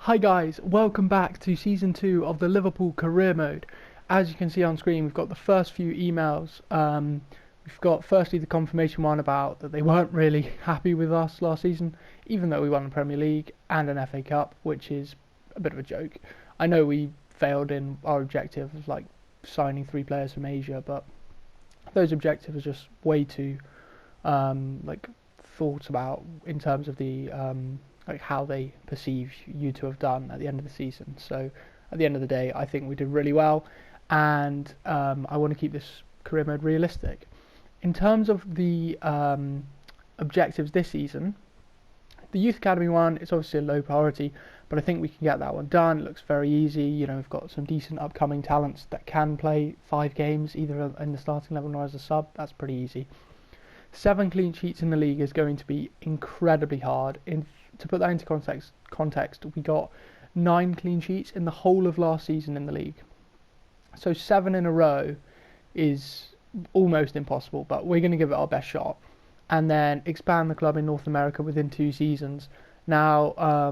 Hi guys, welcome back to Season 2 of the Liverpool Career Mode. As you can see on screen, we've got the first few emails. We've got firstly the confirmation one about that they weren't really happy with us last season, even though we won the Premier League and an FA Cup, which is a bit of a joke. I know we failed in our objective of like signing 3 players from Asia, but those objectives are just way too thought about in terms of the how they perceive you to have done at the end of the season. So at the end of the day, I think we did really well, and I want to keep this career mode realistic. In terms of the objectives this season, the Youth Academy one is obviously a low priority, but I think we can get that one done. It looks very easy. You know, we've got some decent upcoming talents that can play 5 games, either in the starting level or as a sub. That's pretty easy. 7 clean sheets in the league is going to be incredibly hard. To put that into context, we got 9 clean sheets in the whole of last season in the league. So 7 in a row is almost impossible, but we're going to give it our best shot. And then expand the club in North America within 2 seasons. Now,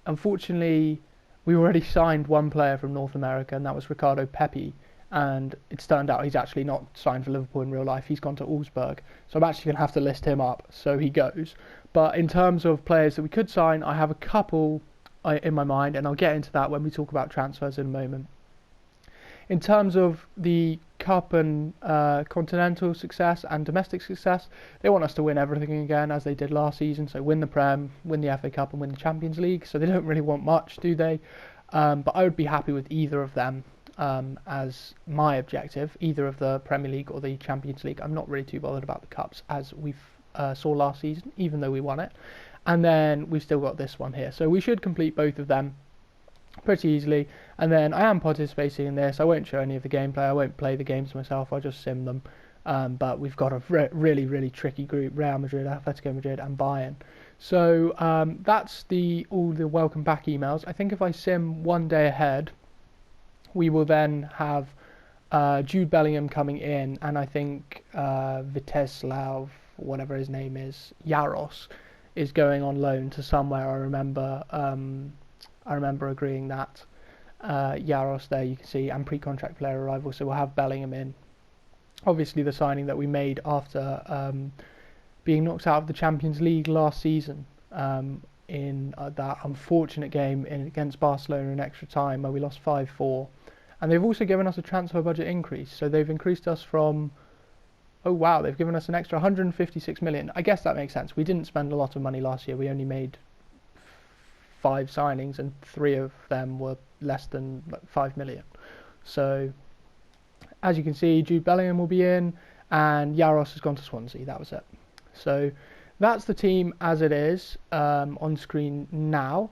unfortunately, we already signed 1 player from North America, and that was Ricardo Pepi. And it's turned out he's actually not signed for Liverpool in real life. He's gone to Augsburg, so I'm actually going to have to list him up, so he goes. But in terms of players that we could sign, I have a couple in my mind, and I'll get into that when we talk about transfers in a moment. In terms of the Cup and continental success and domestic success, they want us to win everything again as they did last season, so win the Prem, win the FA Cup and win the Champions League, so they don't really want much, do they? But I would be happy with either of them as my objective, either of the Premier League or the Champions League. I'm not really too bothered about the Cups, as we saw last season, even though we won it. And then we've still got this one here, so we should complete both of them pretty easily. And then I am participating in this. I won't show any of the gameplay, I won't play the games myself, I'll just sim them. But we've got a really tricky group: Real Madrid, Atletico Madrid and Bayern. So that's all the welcome back emails. I think if I sim one day ahead, we will then have Jude Bellingham coming in, and I think Viteslav, whatever his name is, Yaros, is going on loan to somewhere. I remember agreeing that. Yaros there, you can see, and pre-contract player arrival, so we'll have Bellingham in. Obviously the signing that we made after being knocked out of the Champions League last season, in that unfortunate game against Barcelona in extra time where we lost 5-4. And they've also given us a transfer budget increase, so they've increased us from, oh wow, they've given us an extra 156 million. I guess that makes sense. We didn't spend a lot of money last year. We only made 5 signings, and 3 of them were less than 5 million. So as you can see, Jude Bellingham will be in, and Yaros has gone to Swansea. That was it. So that's the team as it is on screen now.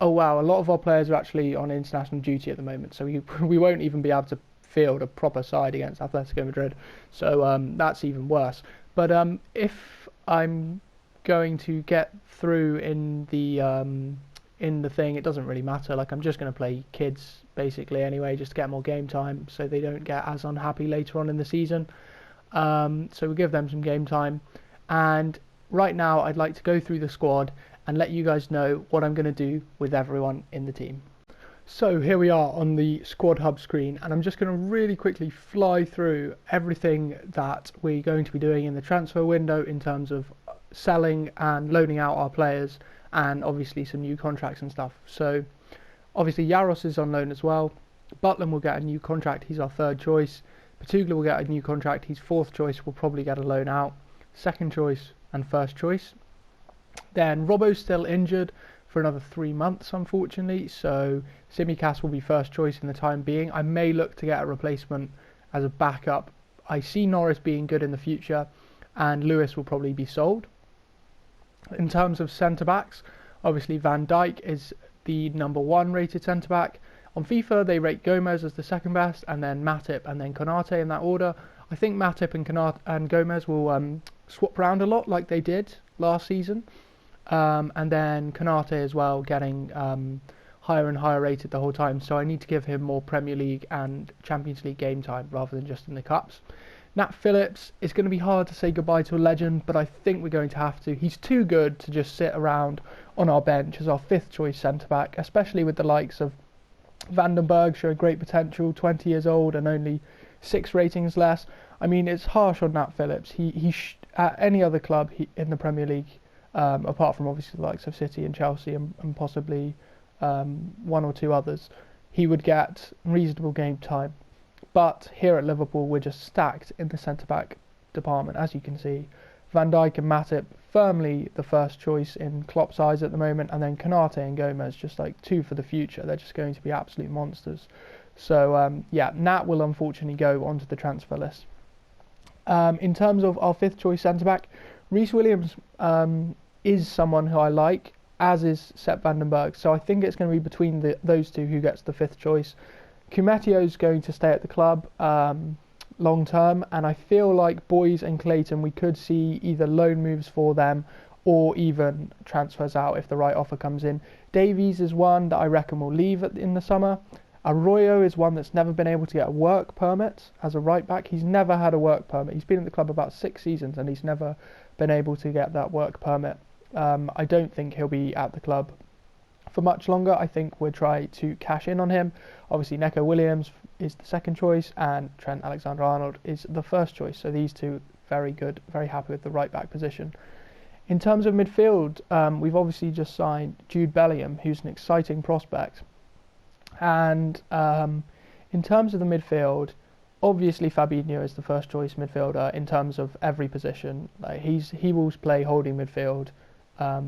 Oh wow, a lot of our players are actually on international duty at the moment, so we won't even be able to field a proper side against Atletico Madrid. So that's even worse. But if I'm going to get through in the thing, it doesn't really matter. Like, I'm just going to play kids basically anyway, just to get more game time, so they don't get as unhappy later on in the season. So we'll give them some game time. And right now I'd like to go through the squad and let you guys know what I'm going to do with everyone in the team. So here we are on the squad hub screen, and I'm just going to really quickly fly through everything that we're going to be doing in the transfer window in terms of selling and loaning out our players, and obviously some new contracts and stuff. So obviously Yaros is on loan as well. Butland will get a new contract, he's our 3rd choice. Patugla will get a new contract, he's 4th choice, will probably get a loan out. 2nd choice and 1st choice. Then Robbo's still injured for another 3 months, unfortunately, so Simicast will be 1st choice in the time being. I may look to get a replacement as a backup. I see Norris being good in the future, and Lewis will probably be sold. In terms of centre-backs, obviously Van Dijk is the number 1 rated centre-back. On FIFA, they rate Gomez as the 2nd best, and then Matip, and then Konate in that order. I think Matip and Gomez will swap around a lot like they did last season. And then Konate as well, getting higher and higher rated the whole time, so I need to give him more Premier League and Champions League game time rather than just in the Cups. Nat Phillips, it's going to be hard to say goodbye to a legend, but I think we're going to have to. He's too good to just sit around on our bench as our 5th choice centre-back, especially with the likes of Vandenberg showing great potential, 20 years old and only 6 ratings less. I mean, it's harsh on Nat Phillips. At any other club in the Premier League, apart from obviously the likes of City and Chelsea and possibly 1 or 2 others, he would get reasonable game time. But here at Liverpool, we're just stacked in the centre-back department, as you can see. Van Dijk and Matip firmly the first choice in Klopp's eyes at the moment, and then Konate and Gomez just like 2 for the future. They're just going to be absolute monsters. So Nat will unfortunately go onto the transfer list. In terms of our 5th choice centre-back, Reece Williams is someone who I like, as is Sepp Vandenberg. So I think it's going to be between those 2 who gets the 5th choice. Kumetio's going to stay at the club long term, and I feel like Boyes and Clayton, we could see either loan moves for them or even transfers out if the right offer comes in. Davies is one that I reckon will leave in the summer. Arroyo is one that's never been able to get a work permit as a right back. He's never had a work permit. He's been at the club about 6 seasons and he's never been able to get that work permit. I don't think he'll be at the club for much longer. I think we'll try to cash in on him. Obviously, Neco Williams is the 2nd choice and Trent Alexander-Arnold is the 1st choice. So these 2, very good, very happy with the right back position. In terms of midfield, we've obviously just signed Jude Bellingham, who's an exciting prospect. And in terms of the midfield, obviously Fabinho is the 1st choice midfielder in terms of every position. He will play holding midfield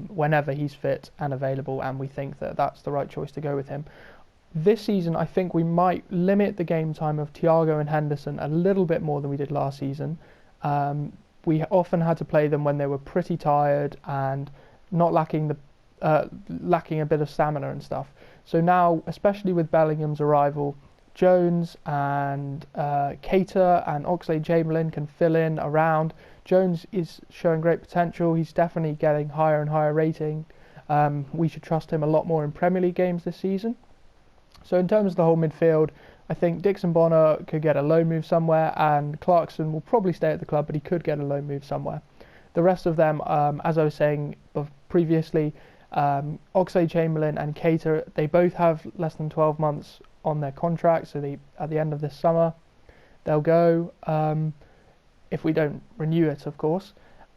whenever he's fit and available, and we think that that's the right choice to go with him. This season, I think we might limit the game time of Thiago and Henderson a little bit more than we did last season. We often had to play them when they were pretty tired and not lacking a bit of stamina and stuff. So now, especially with Bellingham's arrival, Jones and Keita and Oxlade-Chamberlain can fill in around. Jones is showing great potential. He's definitely getting higher and higher rating. We should trust him a lot more in Premier League games this season. So in terms of the whole midfield, I think Dixon Bonner could get a loan move somewhere, and Clarkson will probably stay at the club, but he could get a loan move somewhere. The rest of them, as I was saying previously, Oxlade-Chamberlain and Keita, they both have less than 12 months on their contract, so at the end of this summer they'll go, if we don't renew it, of course.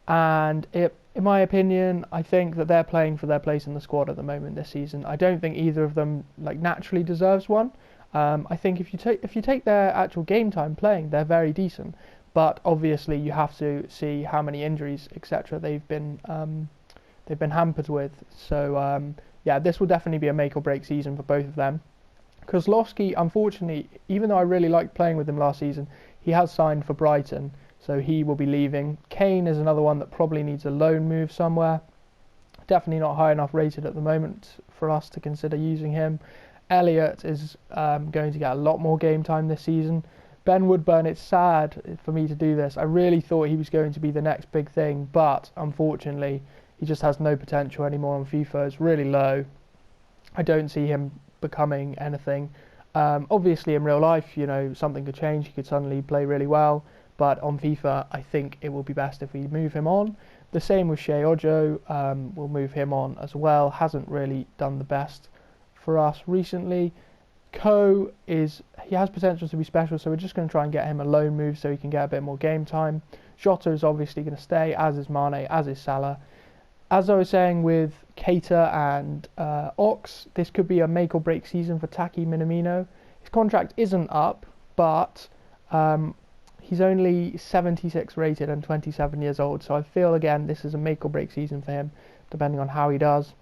And in my opinion, I think that they're playing for their place in the squad at the moment this season. I don't think either of them naturally deserves one. I think if you take their actual game time playing, they're very decent, but obviously you have to see how many injuries, etc. they've been hampered with. So this will definitely be a make or break season for both of them. Kozlowski, unfortunately, even though I really liked playing with him last season, he has signed for Brighton, so he will be leaving. Kane is another one that probably needs a loan move somewhere. Definitely not high enough rated at the moment for us to consider using him. Elliott is going to get a lot more game time this season. Ben Woodburn, it's sad for me to do this. I really thought he was going to be the next big thing, but unfortunately he just has no potential anymore on FIFA. It's really low. I don't see him becoming anything. Obviously in real life, something could change. He could suddenly play really well, but on FIFA I think it will be best if we move him on. The same with Shea Ojo. We'll move him on as well. Hasn't really done the best for us recently. He has potential to be special, so we're just going to try and get him a loan move so he can get a bit more game time. Jota is obviously going to stay, as is Mane, as is Salah. As I was saying with Keita and Ox, this could be a make or break season for Taki Minamino. His contract isn't up, but he's only 76 rated and 27 years old, so I feel again this is a make or break season for him, depending on how he does.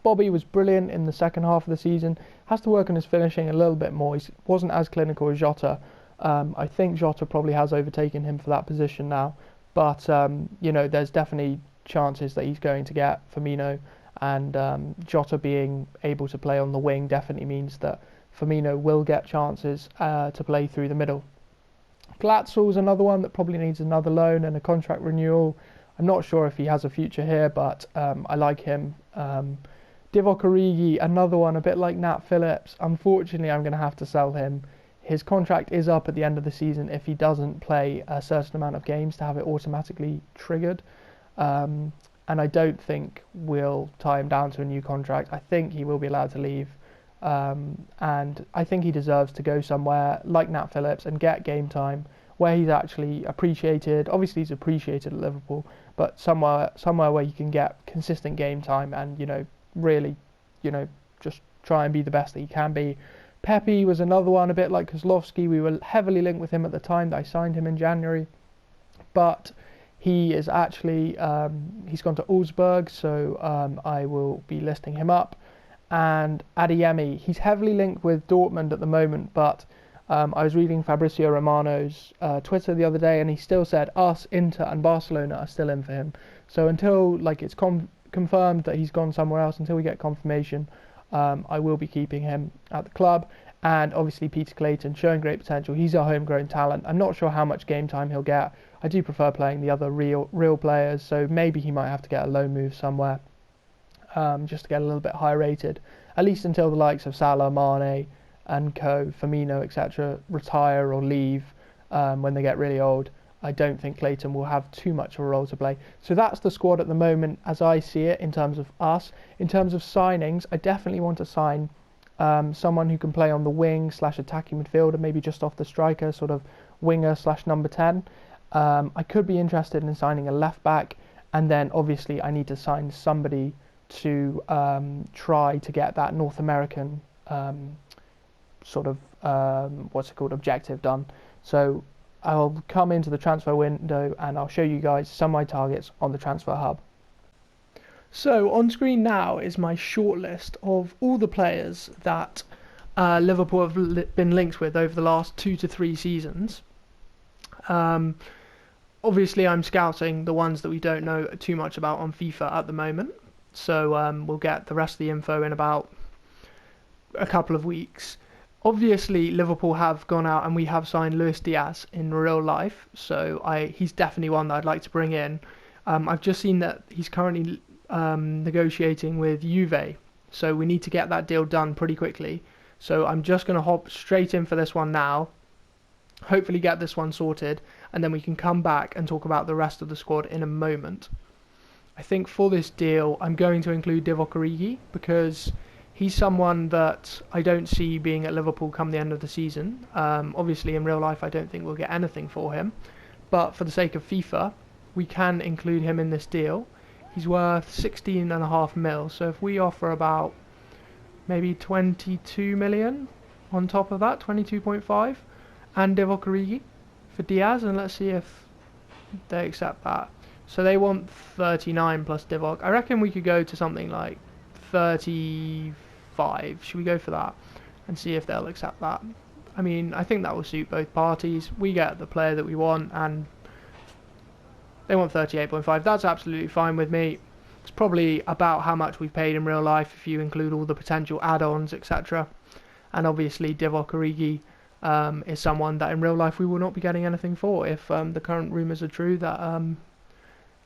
Bobby was brilliant in the second half of the season. Has to work on his finishing a little bit more. He wasn't as clinical as Jota. I think Jota probably has overtaken him for that position now, but there's definitely chances that he's going to get Firmino, and Jota being able to play on the wing definitely means that Firmino will get chances to play through the middle. Glatzel's another one that probably needs another loan and a contract renewal. I'm not sure if he has a future here, but I like him. Divock Origi, another one, a bit like Nat Phillips. Unfortunately, I'm going to have to sell him. His contract is up at the end of the season if he doesn't play a certain amount of games to have it automatically triggered. and I don't think we'll tie him down to a new contract. I think he will be allowed to leave, and I think he deserves to go somewhere like Nat Phillips and get game time where he's actually appreciated. Obviously, he's appreciated at Liverpool, but somewhere where you can get consistent game time and, really, just try and be the best that he can be. Pepe was another one, a bit like Kozlowski. We were heavily linked with him at the time that I signed him in January, but he is actually he's gone to Augsburg, so I will be listing him up. And Adeyemi, he's heavily linked with Dortmund at the moment, but I was reading Fabrizio Romano's Twitter the other day, and he still said us, Inter and Barcelona are still in for him. So until it's confirmed that he's gone somewhere else, until we get confirmation, I will be keeping him at the club. And obviously Peter Clayton, showing great potential. He's a homegrown talent. I'm not sure how much game time he'll get. I do prefer playing the other real players, so maybe he might have to get a loan move somewhere, just to get a little bit higher rated, at least until the likes of Salah, Mane and co, Firmino, etc. retire or leave when they get really old. I don't think Clayton will have too much of a role to play. So that's the squad at the moment as I see it in terms of us. In terms of signings, I definitely want to sign someone who can play on the wing / attacking midfielder, maybe just off the striker, sort of winger / number 10. I could be interested in signing a left back, and then obviously I need to sign somebody to try to get that North American objective done. So I'll come into the transfer window and I'll show you guys some of my targets on the transfer hub. So on screen now is my shortlist of all the players that Liverpool have been linked with over the last 2 to 3 seasons. Obviously I'm scouting the ones that we don't know too much about on FIFA at the moment, so we'll get the rest of the info in about a couple of weeks. Obviously Liverpool have gone out and we have signed Luis Diaz in real life, so he's definitely one that I'd like to bring in. I've just seen that he's currently negotiating with Juve, so we need to get that deal done pretty quickly. So I'm just going to hop straight in for this one now, hopefully get this one sorted, and then we can come back and talk about the rest of the squad in a moment. I think for this deal I'm going to include Divock Origi because he's someone that I don't see being at Liverpool come the end of the season. Obviously in real life I don't think we'll get anything for him, but for the sake of FIFA we can include him in this deal. He's worth 16.5 mil, so if we offer about maybe 22 million on top of that, 22.5, and Divock Origi for Diaz, and let's see if they accept that. So they want 39 plus Divock. I reckon we could go to something like 35. Should we go for that and see if they'll accept that? I mean, I think that will suit both parties. We get the player that we want, and they want 38.5. That's absolutely fine with me. It's probably about how much we've paid in real life if you include all the potential add-ons, etc. And obviously Divock Origi is someone that in real life we will not be getting anything for if the current rumours are true that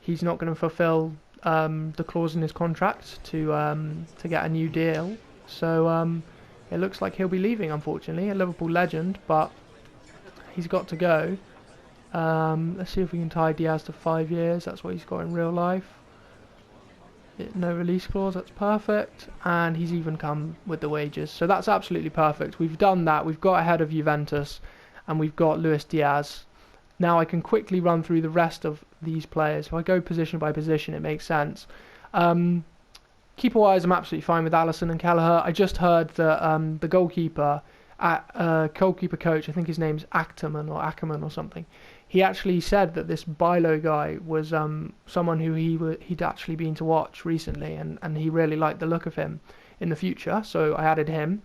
he's not going to fulfil the clause in his contract to get a new deal. So it looks like he'll be leaving, unfortunately. A Liverpool legend, but he's got to go. Let's see if we can tie Diaz to 5 years. That's what he's got in real life. No release clause, that's perfect. And he's even come with the wages, so that's absolutely perfect. We've done that. We've got ahead of Juventus and we've got Luis Diaz. Now I can quickly run through the rest of these players. If I go position by position, it makes sense. Keeper wise, I'm absolutely fine with Alisson and Kelleher. I just heard that the goalkeeper goalkeeper coach, I think his name's Ackerman or something, he actually said that this Bilo guy was someone who he'd actually been to watch recently, and he really liked the look of him in the future, so I added him.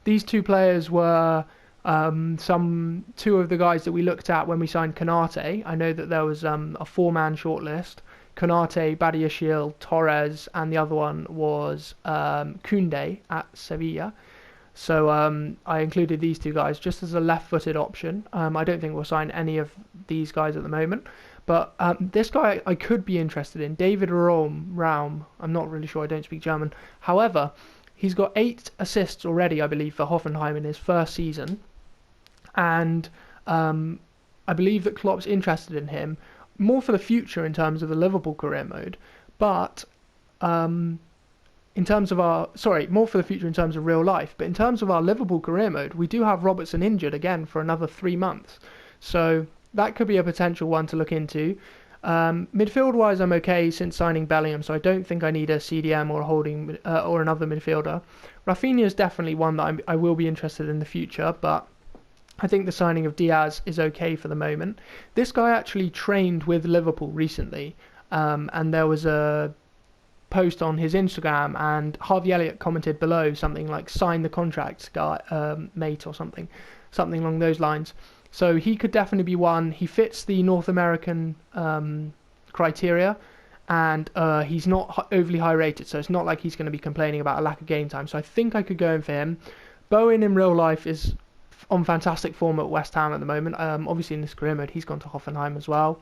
These two players were two of the guys that we looked at when we signed Konate. I know that there was a 4-man shortlist: Konate, Badiashile, Torres, and the other one was Koundé at Sevilla. So I included these two guys just as a left-footed option. I don't think we'll sign any of these guys at the moment. But this guy I could be interested in, David Raum. I'm not really sure, I don't speak German. However, he's got 8 assists already, I believe, for Hoffenheim in his first season. And I believe that Klopp's interested in him more for the future in terms of the Liverpool career mode, but in terms of more for the future in terms of real life, but in terms of our Liverpool career mode, we do have Robertson injured again for another 3 months. So that could be a potential one to look into. Midfield-wise, I'm okay since signing Bellingham, so I don't think I need a CDM or a holding or another midfielder. Rafinha is definitely one that I will be interested in the future, but I think the signing of Diaz is okay for the moment. This guy actually trained with Liverpool recently, and there was a post on his Instagram, and Harvey Elliott commented below something like "sign the contract, guy, mate," or something along those lines. So he could definitely be one. He fits the North American criteria, and he's not overly high rated, so it's not like he's going to be complaining about a lack of game time. So I think I could go in for him. Bowen in real life is on fantastic form at West Ham at the moment. Obviously in this career mode, he's gone to Hoffenheim as well.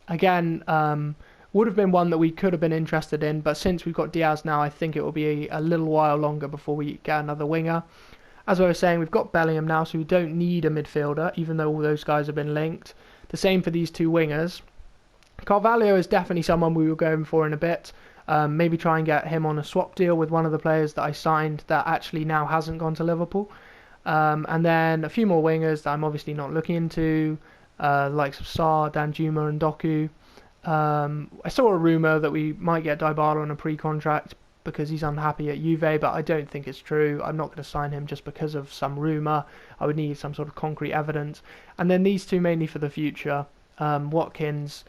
Again, would have been one that we could have been interested in, but since we've got Diaz now, I think it will be a little while longer before we get another winger. As I was saying, we've got Bellingham now, so we don't need a midfielder, even though all those guys have been linked. The same for these two wingers. Carvalho is definitely someone we will go in for in a bit. Maybe try and get him on a swap deal with one of the players that I signed that actually now hasn't gone to Liverpool. And then a few more wingers that I'm obviously not looking into, likes of Sarr, Danjuma and Doku. I saw a rumour that we might get Dybala on a pre-contract because he's unhappy at Juve, but I don't think it's true. I'm not going to sign him just because of some rumour. I would need some sort of concrete evidence. And then these two mainly for the future. Watkins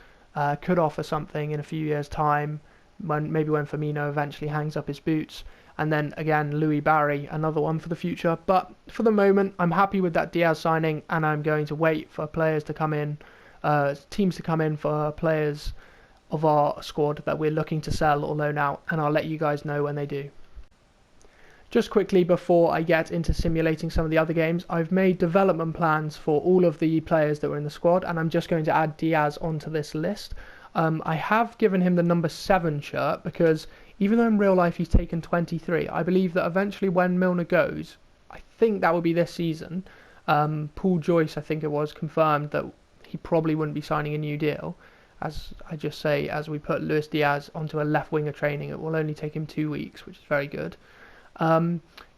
could offer something in a few years' time, maybe when Firmino eventually hangs up his boots. And then again, Louis Barry, another one for the future. But for the moment, I'm happy with that Diaz signing, and I'm going to wait for players to come in, teams to come in for players of our squad that we're looking to sell or loan out, and I'll let you guys know when they do. Just quickly before I get into simulating some of the other games, I've made development plans for all of the players that were in the squad, and I'm just going to add Diaz onto this list. I have given him the number 7 shirt because even though in real life he's taken 23, I believe that eventually when Milner goes, I think that will be this season, Paul Joyce, I think it was, confirmed that he probably wouldn't be signing a new deal. As I just say, as we put Luis Diaz onto a left winger training, it will only take him 2 weeks, which is very good.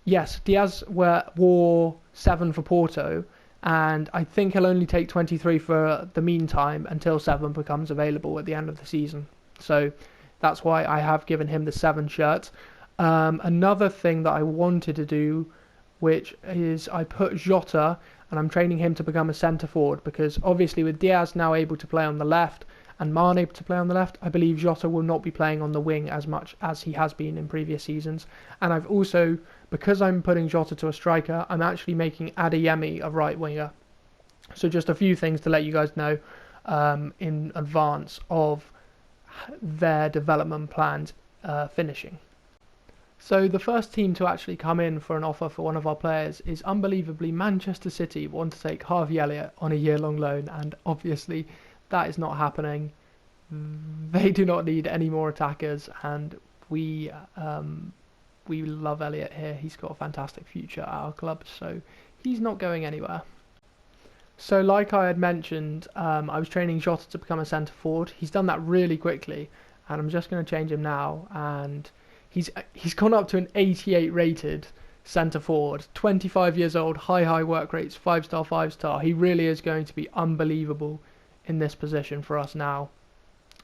Yes, Diaz wore 7 for Porto, and I think he'll only take 23 for the meantime until 7 becomes available at the end of the season. So that's why I have given him the 7 shirt. Another thing that I wanted to do, which is I put Jota, and I'm training him to become a centre forward, because obviously with Diaz now able to play on the left and Mane able to play on the left, I believe Jota will not be playing on the wing as much as he has been in previous seasons. And I've also, because I'm putting Jota to a striker, I'm actually making Adeyemi a right winger. So just a few things to let you guys know in advance of their development plans finishing. So the first team to actually come in for an offer for one of our players is unbelievably Manchester City want to take Harvey Elliott on a year-long loan, and obviously that is not happening. They do not need any more attackers, and we love Elliott here. He's got a fantastic future at our club, so he's not going anywhere. So like I had mentioned, I was training Jota to become a centre forward. He's done that really quickly, and I'm just going to change him now, and he's gone up to an 88 rated centre forward, 25 years old, high work rates, 5-star, 5-star. He really is going to be unbelievable in this position for us now.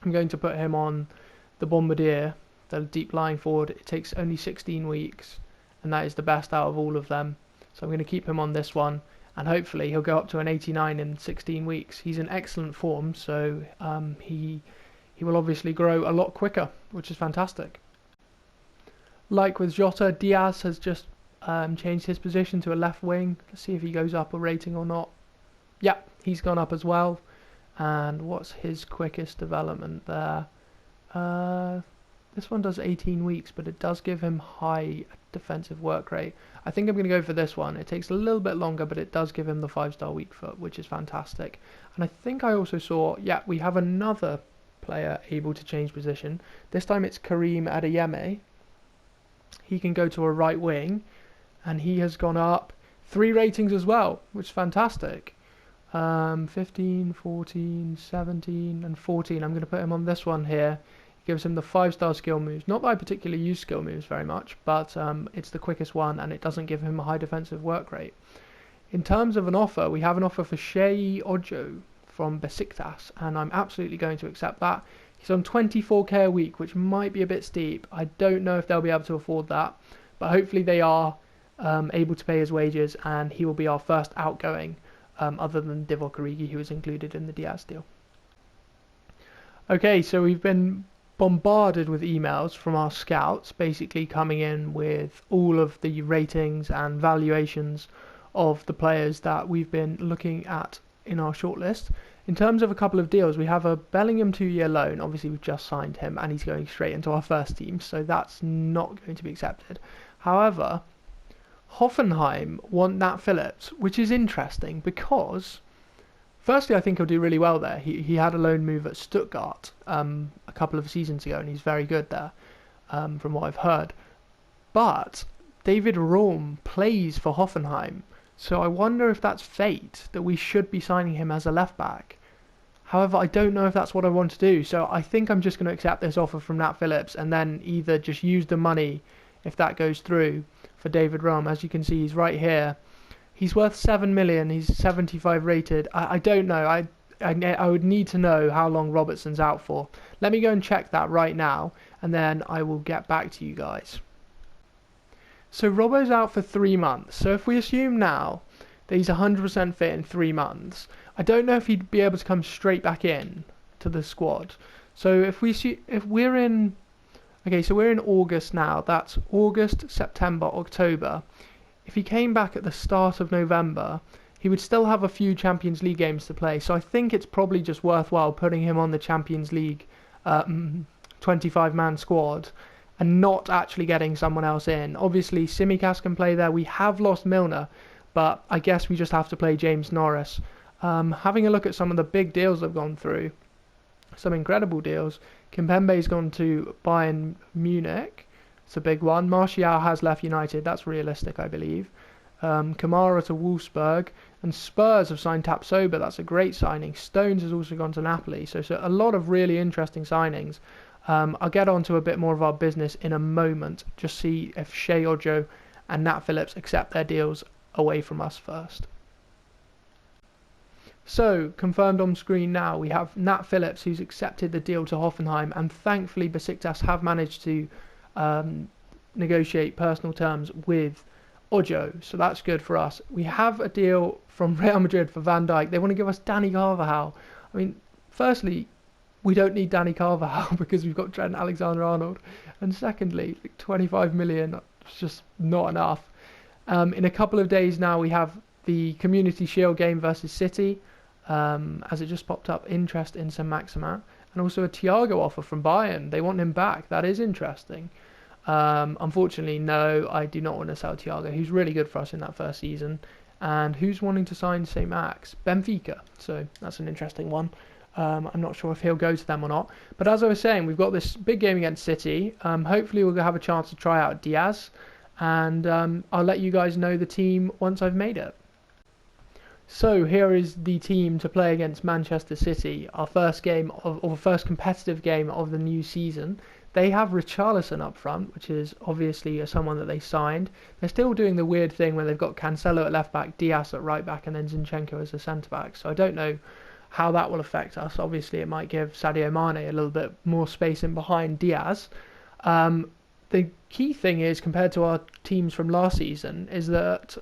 I'm going to put him on the Bombardier, the deep lying forward. It takes only 16 weeks, and that is the best out of all of them. So I'm going to keep him on this one, and hopefully he'll go up to an 89 in 16 weeks. He's in excellent form, so he will obviously grow a lot quicker, which is fantastic. Like with Jota, Diaz has just changed his position to a left wing. Let's see if he goes up a rating or not. Yeah, he's gone up as well. And what's his quickest development there? This one does 18 weeks, but it does give him high defensive work rate. I think I'm going to go for this one. It takes a little bit longer, but it does give him the 5-star weak foot, which is fantastic. And I think I also saw, yeah, we have another player able to change position. This time it's Karim Adeyemi. He can go to a right wing, and he has gone up 3 ratings as well, which is fantastic. 15, 14, 17 and 14. I'm going to put him on this one here. It gives him the 5-star skill moves. Not that I particularly use skill moves very much, but it's the quickest one and it doesn't give him a high defensive work rate. In terms of an offer, we have an offer for Shea Ojo from Besiktas, and I'm absolutely going to accept that. He's on 24k a week, which might be a bit steep. I don't know if they'll be able to afford that, but hopefully they are able to pay his wages, and he will be our first outgoing, other than Divock Origi, who was included in the Diaz deal. Okay, so we've been bombarded with emails from our scouts, basically coming in with all of the ratings and valuations of the players that we've been looking at in our shortlist. In terms of a couple of deals, we have a Bellingham 2-year loan. Obviously, we've just signed him, and he's going straight into our first team, so that's not going to be accepted. However, Hoffenheim want Nat Phillips, which is interesting because, firstly, I think he'll do really well there. He had a loan move at Stuttgart a couple of seasons ago, and he's very good there, from what I've heard. But David Raum plays for Hoffenheim, so I wonder if that's fate, that we should be signing him as a left-back. However, I don't know if that's what I want to do, so I think I'm just going to accept this offer from Nat Phillips and then either just use the money, if that goes through, for David Raum. As you can see, he's right here. He's worth 7 million. He's 75 rated. I don't know. I would need to know how long Robertson's out for. Let me go and check that right now, and then I will get back to you guys. So Robbo's out for 3 months. So if we assume now that he's 100% fit in 3 months, I don't know if he'd be able to come straight back in to the squad. So if we're in, okay, so we're in August now. That's August, September, October. If he came back at the start of November, he would still have a few Champions League games to play. So I think it's probably just worthwhile putting him on the Champions League 25-man squad and not actually getting someone else in. Obviously, Tsimikas can play there. We have lost Milner, but I guess we just have to play James Norris. Having a look at some of the big deals I've gone through, some incredible deals. Kimpembe's gone to Bayern Munich. It's a big one. Martial has left United. That's realistic, I believe. Kamara to Wolfsburg. And Spurs have signed Tapsoba. That's a great signing. Stones has also gone to Napoli. So a lot of really interesting signings. I'll get on to a bit more of our business in a moment. Just see if Shea Ojo and Nat Phillips accept their deals away from us first. So, confirmed on screen now, we have Nat Phillips, who's accepted the deal to Hoffenheim, and thankfully Besiktas have managed to negotiate personal terms with Ojo, so that's good for us. We have a deal from Real Madrid for Van Dijk. They want to give us Danny Carvajal. I mean, firstly, we don't need Danny Carvajal because we've got Trent Alexander-Arnold, and secondly, 25 million is just not enough. In a couple of days now, we have the Community Shield game versus City. As it just popped up, interest in Saint-Maximin, and also a Thiago offer from Bayern. They want him back. That is interesting. Unfortunately, no, I do not want to sell Thiago. He's really good for us in that first season. And who's wanting to sign St. Max? Benfica. So that's an interesting one. I'm not sure if he'll go to them or not. But as I was saying, we've got this big game against City. Hopefully we'll have a chance to try out Diaz. And I'll let you guys know the team once I've made it. So here is the team to play against Manchester City, our first game or first competitive game of the new season. They have Richarlison up front, which is obviously someone that they signed. They're still doing the weird thing where they've got Cancelo at left back, Diaz at right back, and then Zinchenko as a centre back. So I don't know how that will affect us. Obviously, it might give Sadio Mane a little bit more space in behind Diaz. The key thing is, compared to our teams from last season, is that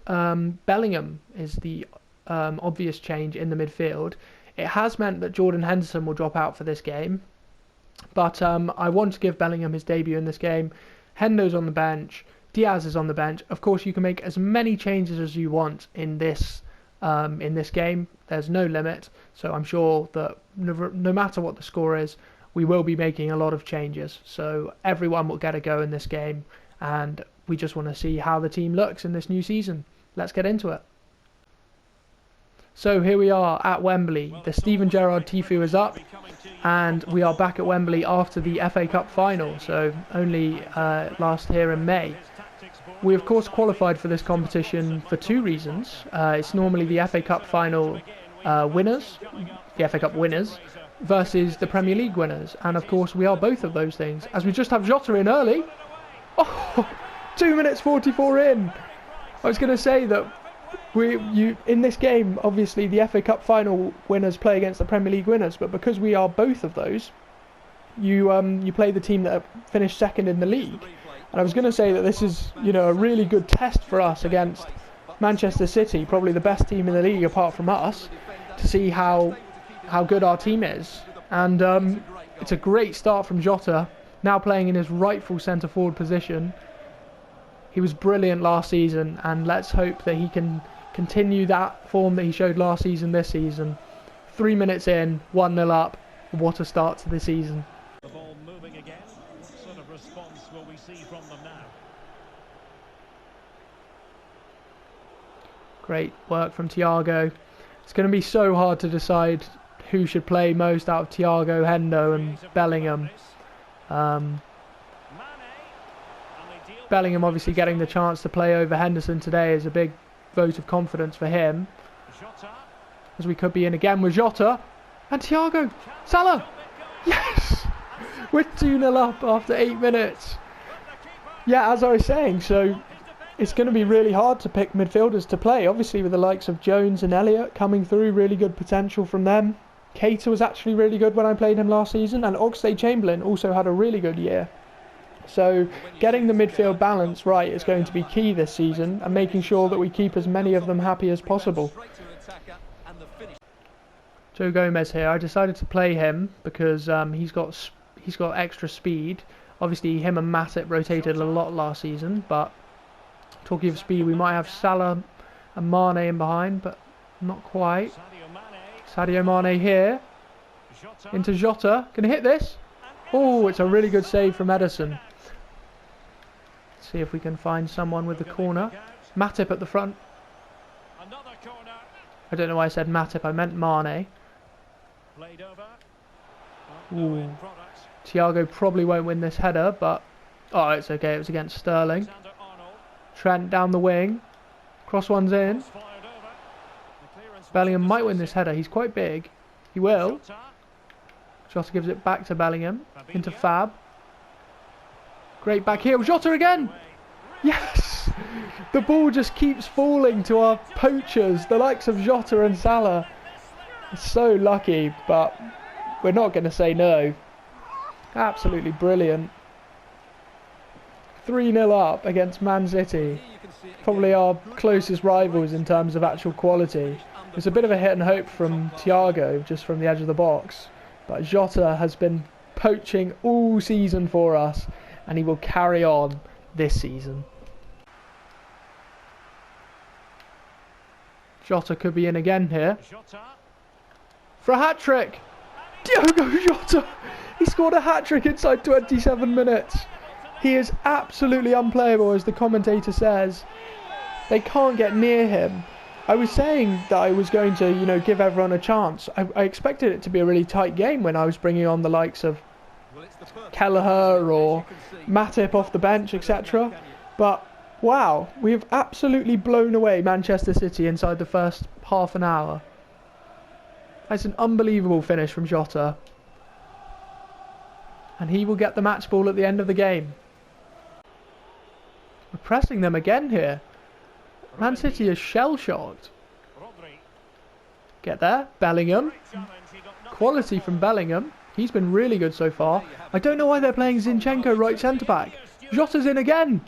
Bellingham is the obvious change in the midfield. It has meant that Jordan Henderson will drop out for this game, but I want to give Bellingham his debut in this game. Hendo's on the bench, Diaz is on the bench. Of course, you can make as many changes as you want in this game. There's no limit, so I'm sure that no matter what the score is, we will be making a lot of changes. So everyone will get a go in this game, and we just want to see how the team looks in this new season. Let's get into it. So here we are at Wembley. The Steven Gerrard Tifu is up, and we are back at Wembley after the FA Cup final, so only last here in May. We of course qualified for this competition for two reasons. It's normally the FA Cup final winners, the FA Cup winners, versus the Premier League winners. And of course we are both of those things, as we just have Jota in early. Oh, 2 minutes 44 in. I was going to say that in this game, obviously the FA Cup final winners play against the Premier League winners, but because we are both of those, you play the team that finished second in the league. And I was going to say that this is, a really good test for us against Manchester City, probably the best team in the league apart from us, to see how good our team is. And it's a great start from Jota, now playing in his rightful centre forward position. He was brilliant last season, and let's hope that he can continue that form that he showed last season this season. 3 minutes in, 1-0 up. What a start to the season. The ball moving again. What sort of response will we see from them now? Great work from Thiago. It's going to be so hard to decide who should play most out of Thiago, Hendo and Bellingham. Bellingham obviously getting the chance to play over Henderson today is a big vote of confidence for him, as we could be in again with Jota and Thiago. Salah! Yes! We're 2-0 up after 8 minutes. Yeah, as I was saying, so it's going to be really hard to pick midfielders to play. Obviously with the likes of Jones and Elliott coming through, really good potential from them. Keita was actually really good when I played him last season, and Oxlade-Chamberlain also had a really good year. So getting the midfield balance right is going to be key this season, and making sure that we keep as many of them happy as possible. Joe Gomez here. I decided to play him because he's got extra speed. Obviously him and Matip rotated a lot last season, but talking of speed, we might have Salah and Mane in behind, but not quite. Sadio Mane here into Jota. Can he hit this? Oh, it's a really good save from Ederson. See if we can find someone with the corner. Matip at the front. I don't know why I said Matip, I meant Mane. Ooh. Thiago probably won't win this header, but oh, it's okay, it was against Sterling. Trent down the wing. Cross one's in. Bellingham might win this header, he's quite big. He will. Jota gives it back to Bellingham. Into Fab. Great back heel. Jota again! Yes! The ball just keeps falling to our poachers, the likes of Jota and Salah. So lucky, but we're not going to say no. Absolutely brilliant. 3-0 up against Man City. Probably our closest rivals in terms of actual quality. It's a bit of a hit and hope from Thiago, just from the edge of the box. But Jota has been poaching all season for us, and he will carry on this season. Jota could be in again here. For a hat-trick! Diogo Jota! He scored a hat-trick inside 27 minutes. He is absolutely unplayable, as the commentator says. They can't get near him. I was saying that I was going to, give everyone a chance. I expected it to be a really tight game when I was bringing on the likes of Kelleher or Matip off the bench, etc. But wow, we have absolutely blown away Manchester City inside the first half an hour. That's an unbelievable finish from Jota. And he will get the match ball at the end of the game. We're pressing them again here. Man City is shell-shocked. Get there. Bellingham. Quality from Bellingham. He's been really good so far. I don't know why they're playing Zinchenko right centre-back. Jota's in again.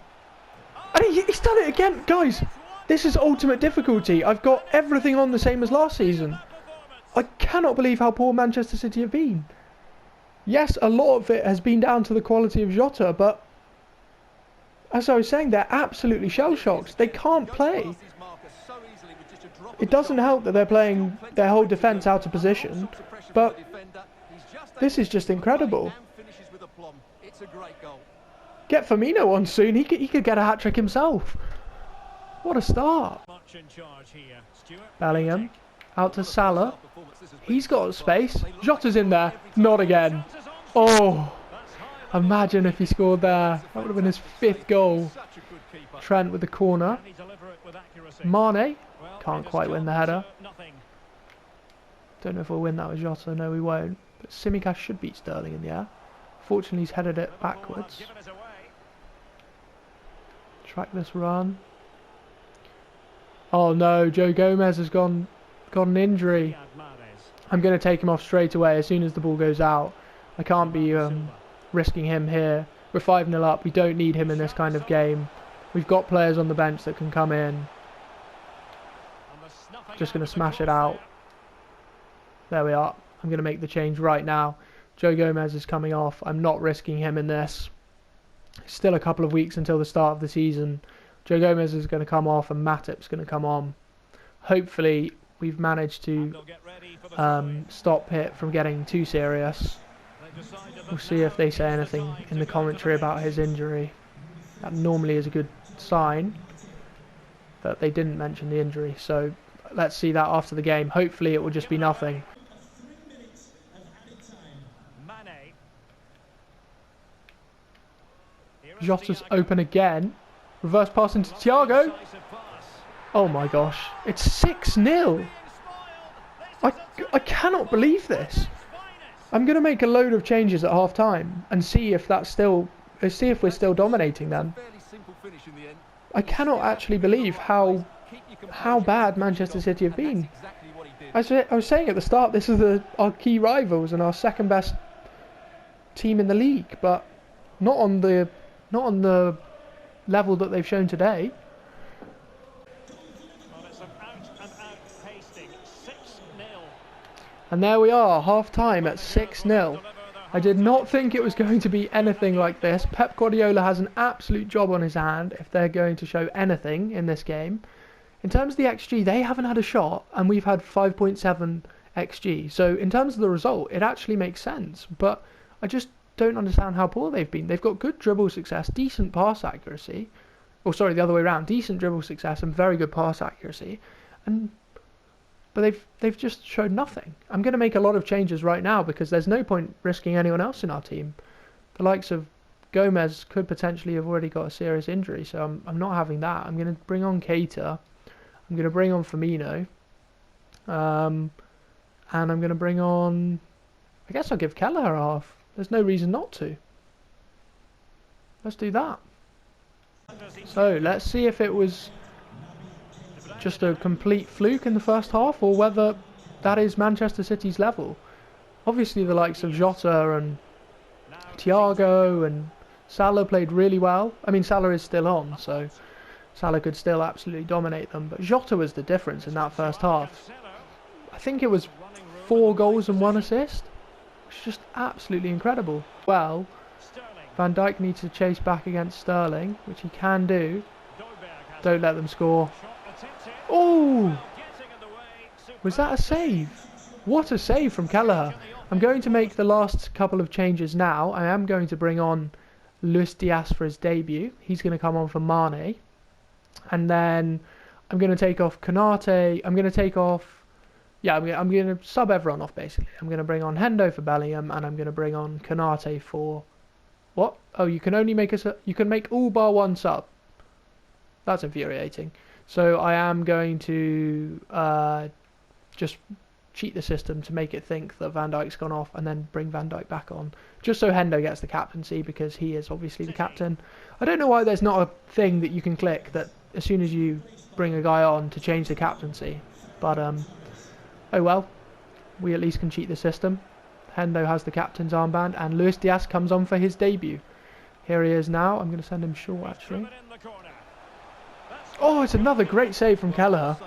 And he's done it again. Guys, this is ultimate difficulty. I've got everything on the same as last season. I cannot believe how poor Manchester City have been. Yes, a lot of it has been down to the quality of Jota, but as I was saying, they're absolutely shell-shocked. They can't play. It doesn't help that they're playing their whole defence out of position, but this is just incredible. Get Firmino on soon. He could get a hat-trick himself. What a start. Bellingham. Out to Salah. He's got space. Jota's in there. Not again. Oh. Imagine if he scored there. That would have been his 5th goal. Trent with the corner. Mane. Can't quite win the header. Don't know if we'll win that with Jota. No, we won't. But Tsimikas should beat Sterling in the air. Fortunately, he's headed it backwards. Track this run. Oh no, Joe Gomez has got an injury. I'm going to take him off straight away as soon as the ball goes out. I can't be risking him here. We're 5-0 up. We don't need him in this kind of game. We've got players on the bench that can come in. Just going to smash it out. There we are. I'm going to make the change right now. Joe Gomez is coming off. I'm not risking him in this. Still a couple of weeks until the start of the season. Joe Gomez is going to come off and Matip's going to come on. Hopefully we've managed to stop it from getting too serious. We'll see if they say anything in the commentary about his injury. That normally is a good sign that they didn't mention the injury. So let's see that after the game. Hopefully it will just be nothing. Jota's open again. Reverse pass into Thiago. Oh my gosh. It's 6-0. I cannot believe this. I'm going to make a load of changes at half time and see if that's still, see if we're still dominating them. I cannot actually believe how bad Manchester City have been. I was saying at the start, this is our key rivals and our second best team in the league, but not on the level that they've shown today. And there we are, half time at 6-0. I did not think it was going to be anything like this. Pep Guardiola has an absolute job on his hand if they're going to show anything in this game. In terms of the XG, they haven't had a shot and we've had 5.7 XG. So in terms of the result, it actually makes sense. But I just don't understand how poor they've been. They've got good dribble success, decent pass accuracy. Or sorry, the other way around. Decent dribble success and very good pass accuracy. But they've just showed nothing. I'm going to make a lot of changes right now because there's no point risking anyone else in our team. The likes of Gomez could potentially have already got a serious injury, so I'm not having that. I'm going to bring on Keita. I'm going to bring on Firmino. And I'm going to bring on... I guess I'll give Kelleher half. There's no reason not to. Let's do that. So, let's see if it was just a complete fluke in the first half or whether that is Manchester City's level. Obviously the likes of Jota and Thiago and Salah played really well. I mean, Salah is still on, so Salah could still absolutely dominate them, but Jota was the difference in that first half. I think it was 4 goals and 1 assist, which is just absolutely incredible. Well, Van Dijk needs to chase back against Sterling, which he can do. Don't let them score. Oh! Was that a save? What a save from Kelleher. I'm going to make the last couple of changes now. I am going to bring on Luis Diaz for his debut. He's going to come on for Mane. And then I'm going to take off Konate. I'm going to take off... Yeah, I'm going to sub everyone off, basically. I'm going to bring on Hendo for Bellingham. And I'm going to bring on Konate for... What? Oh, you can only make you can make all bar one sub. That's infuriating. So I am going to just cheat the system to make it think that Van Dijk's gone off and then bring Van Dijk back on. Just so Hendo gets the captaincy because he is obviously the captain. I don't know why there's not a thing that you can click that as soon as you bring a guy on to change the captaincy. But oh well, we at least can cheat the system. Hendo has the captain's armband and Luis Diaz comes on for his debut. Here he is now. I'm going to send him short actually. Oh, it's another great save from Kelleher.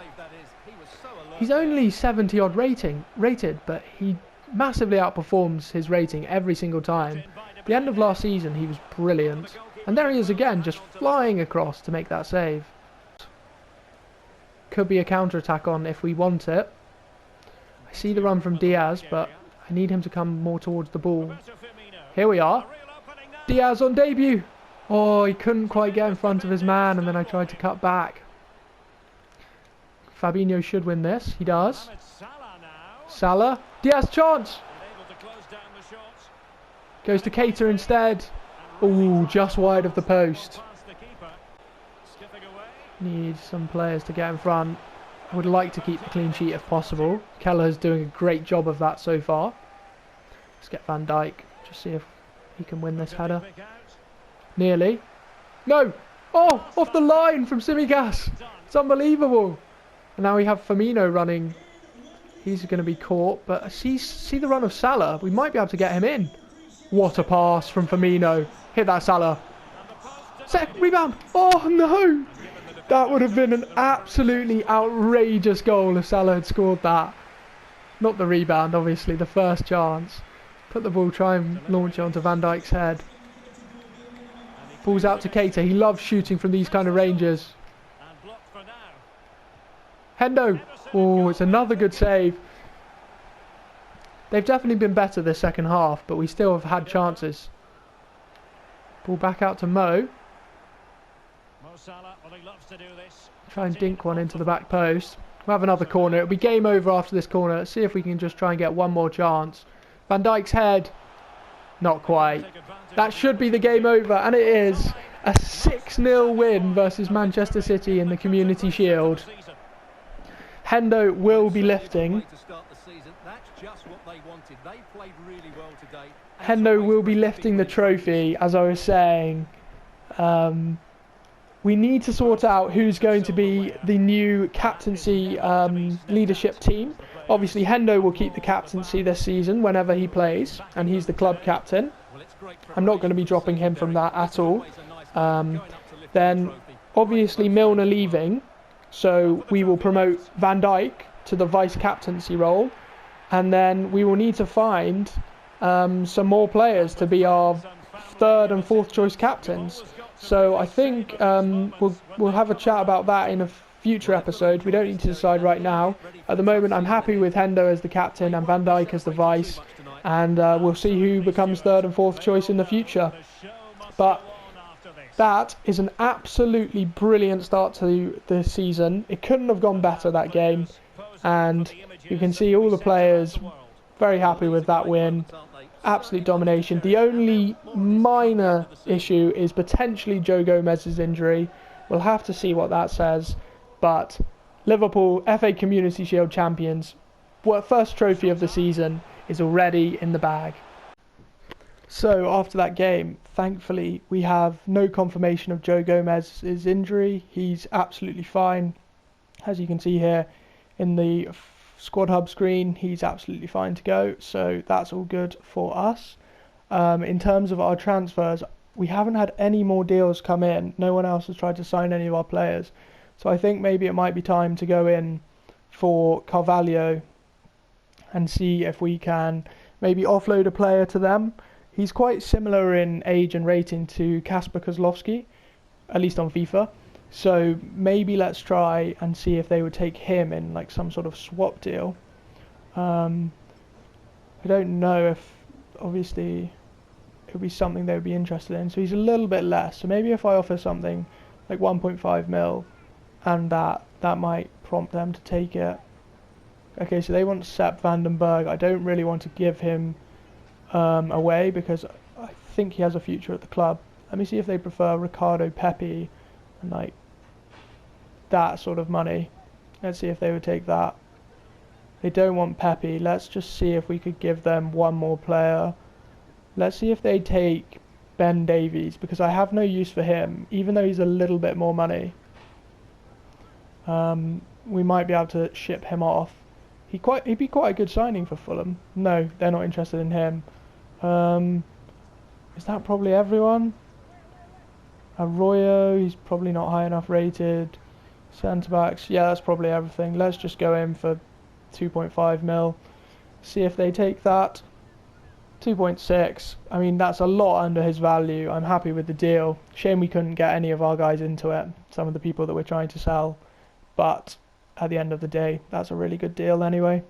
He's only 70 odd rated, but he massively outperforms his rating every single time. At the end of last season, he was brilliant. And there he is again, just flying across to make that save. Could be a counter-attack on if we want it. I see the run from Diaz, but I need him to come more towards the ball. Here we are. Diaz on debut. Oh, he couldn't quite get in front of his man, and then I tried to cut back. Fabinho should win this. He does. Salah. Diaz chance. Goes to Keita instead. Ooh, just wide of the post. Need some players to get in front. I would like to keep the clean sheet if possible. Kelleher's doing a great job of that so far. Let's get Van Dijk. Just see if he can win this header. Nearly. No! Oh! Off the line from Tsimikas! It's unbelievable! And now we have Firmino running. He's going to be caught. But see the run of Salah. We might be able to get him in. What a pass from Firmino. Hit that, Salah. Rebound! Oh no! That would have been an absolutely outrageous goal if Salah had scored that. Not the rebound, obviously, the first chance. Put the ball, try and launch it onto Van Dijk's head. Ball's out to Keita. He loves shooting from these kind of ranges. Hendo. Oh, it's another good save. They've definitely been better this second half, but we still have had chances. Ball back out to Mo. Try and dink one into the back post. We'll have another corner. It'll be game over after this corner. Let's see if we can just try and get one more chance. Van Dijk's head. Not quite. That should be the game over, and it is. A 6-0 win versus Manchester City in the Community Shield. Hendo will be lifting. Hendo will be lifting the trophy, as I was saying. We need to sort out who's going to be the new captaincy leadership team. Obviously, Hendo will keep the captaincy this season whenever he plays, and he's the club captain. I'm not going to be dropping him from that at all. Then, obviously, Milner leaving, so we will promote Van Dijk to the vice-captaincy role, and then we will need to find some more players to be our third and fourth choice captains. So I think we'll have a chat about that in a future episode. We don't need to decide right now. At the moment, I'm happy with Hendo as the captain and Van Dijk as the vice, and we'll see who becomes third and fourth choice in the future. But that is an absolutely brilliant start to the season. It couldn't have gone better, that game, and you can see all the players very happy with that win. Absolute domination. The only minor issue is potentially Joe Gomez's injury. We'll have to see what that says. But Liverpool, FA Community Shield champions, first trophy of the season, is already in the bag. So after that game, thankfully, we have no confirmation of Joe Gomez's injury. He's absolutely fine. As you can see here in the Squad Hub screen, he's absolutely fine to go, so that's all good for us. In terms of our transfers, we haven't had any more deals come in. No one else has tried to sign any of our players, so I think maybe it might be time to go in for Carvalho and see if we can maybe offload a player to them. He's quite similar in age and rating to Kasper Kozlowski, at least on FIFA. So maybe let's try and see if they would take him in like some sort of swap deal. I don't know if obviously it would be something they would be interested in. So he's a little bit less. So maybe if I offer something like 1.5 mil, and that might prompt them to take it. Okay, so they want Sepp Vandenberg. I don't really want to give him away because I think he has a future at the club. Let me see if they prefer Ricardo Pepi and like that sort of money. Let's see if they would take that. They don't want Pepi. Let's just see if we could give them one more player. Let's see if they take Ben Davies, because I have no use for him, even though he's a little bit more money. We might be able to ship him off. He'd be quite a good signing for Fulham. No, they're not interested in him. Is that probably everyone? Arroyo, he's probably not high enough rated. Centre backs, yeah, that's probably everything. Let's just go in for 2.5 mil. See if they take that. 2.6. I mean, that's a lot under his value. I'm happy with the deal. Shame we couldn't get any of our guys into it. Some of the people that we're trying to sell. But at the end of the day, that's a really good deal anyway.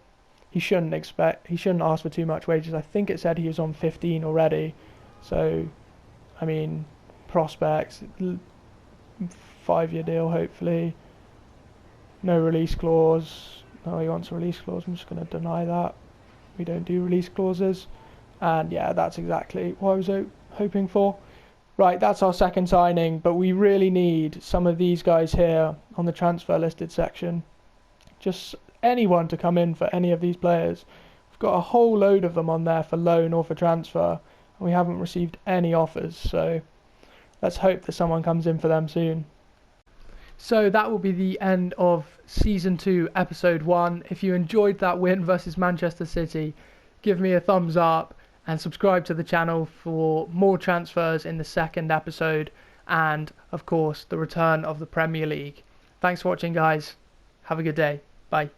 He shouldn't ask for too much wages. I think it said he was on 15 already. So, I mean, prospects, 5-year deal hopefully. No release clause. No, he wants a release clause. I'm just going to deny that. We don't do release clauses. And yeah, that's exactly what I was hoping for. Right, that's our second signing, but we really need some of these guys here on the transfer listed section. just anyone to come in for any of these players. We've got a whole load of them on there for loan or for transfer, and we haven't received any offers, so let's hope that someone comes in for them soon. So that will be the end of Season 2, Episode 1. If you enjoyed that win versus Manchester City, give me a thumbs up and subscribe to the channel for more transfers in the second episode and, of course, the return of the Premier League. Thanks for watching, guys. Have a good day. Bye.